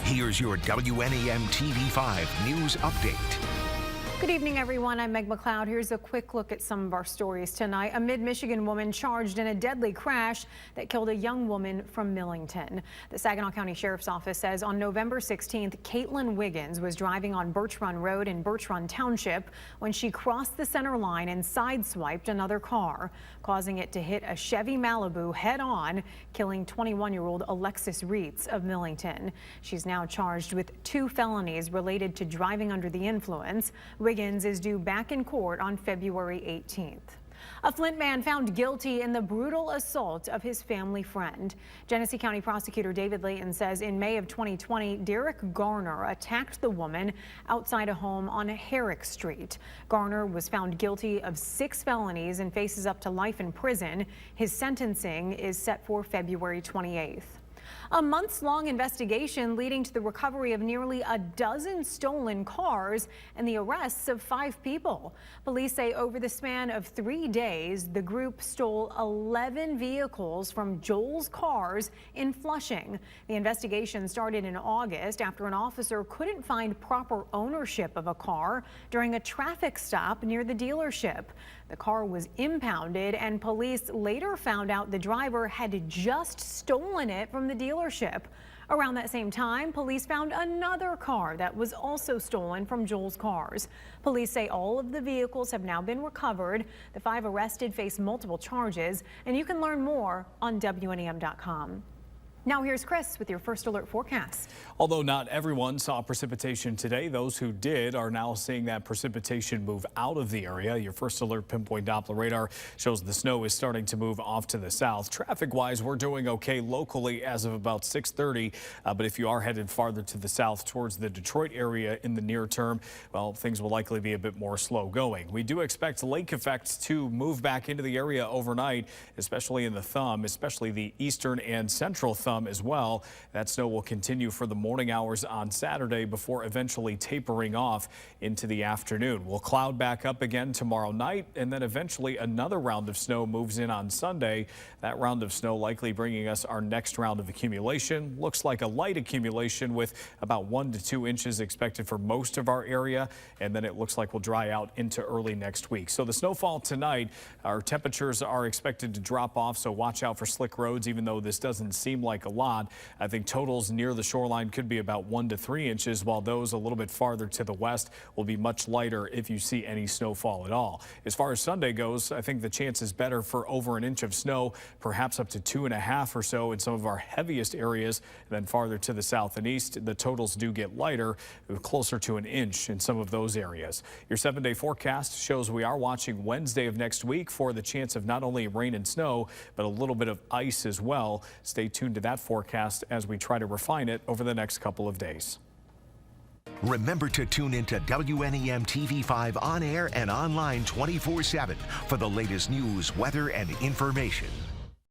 Here's your WNEM TV5 News Update. Good evening, everyone. I'm Meg McLeod. Here's a quick look at some of our stories tonight. A mid-Michigan woman charged in a deadly crash that killed a young woman from Millington. The Saginaw County Sheriff's Office says on November 16th, Caitlin Wiggins was driving on Birch Run Road in Birch Run Township when she crossed the center line and sideswiped another car, causing it to hit a Chevy Malibu head-on, killing 21-year-old Alexis Reitz of Millington. She's now charged with 2 felonies related to driving under the influence. Wiggins is due back in court on February 18th. A Flint man found guilty in the brutal assault of his family friend. Genesee County Prosecutor David Layton says in May of 2020, Derek Garner attacked the woman outside a home on Herrick Street. Garner was found guilty of 6 felonies and faces up to life in prison. His sentencing is set for February 28th. A months-long investigation leading to the recovery of nearly a dozen stolen cars and the arrests of 5 people. Police say over the span of 3 days, the group stole 11 vehicles from Joel's Cars in Flushing. The investigation started in August after an officer couldn't find proper ownership of a car during a traffic stop near the dealership. The car was impounded, and police later found out the driver had just stolen it from the dealership. Around that same time, police found another car that was also stolen from Joel's Cars. Police say all of the vehicles have now been recovered. The 5 arrested face multiple charges, and you can learn more on WNEM.com. Now here's Chris with your first alert forecast. Although not everyone saw precipitation today, those who did are now seeing that precipitation move out of the area. Your first alert pinpoint Doppler radar shows the snow is starting to move off to the south. Traffic-wise, we're doing okay locally as of about 6:30. But if you are headed farther to the south towards the Detroit area in the near term, well, things will likely be a bit more slow going. We do expect lake effects to move back into the area overnight, especially in the thumb, especially the eastern and central thumb as well. That snow will continue for the morning hours on Saturday before eventually tapering off into the afternoon. We'll cloud back up again tomorrow night, and then eventually another round of snow moves in on Sunday. That round of snow likely bringing us our next round of accumulation. Looks like a light accumulation with about 1 to 2 inches expected for most of our area, and then it looks like we'll dry out into early next week. So the snowfall tonight, our temperatures are expected to drop off, so watch out for slick roads, even though this doesn't seem like a lot. I think totals near the shoreline could be about 1 to 3 inches, while those a little bit farther to the west will be much lighter if you see any snowfall at all. As far as Sunday goes, I think the chance is better for over 1 inch of snow, perhaps up to 2.5 or so in some of our heaviest areas. And then farther to the south and east, the totals do get lighter, closer to 1 inch in some of those areas. Your 7-day forecast shows we are watching Wednesday of next week for the chance of not only rain and snow, but a little bit of ice as well. Stay tuned to that forecast as we try to refine it over the next couple of days. Remember to tune into WNEM TV5 on air and online 24/7 for the latest news, weather, and information.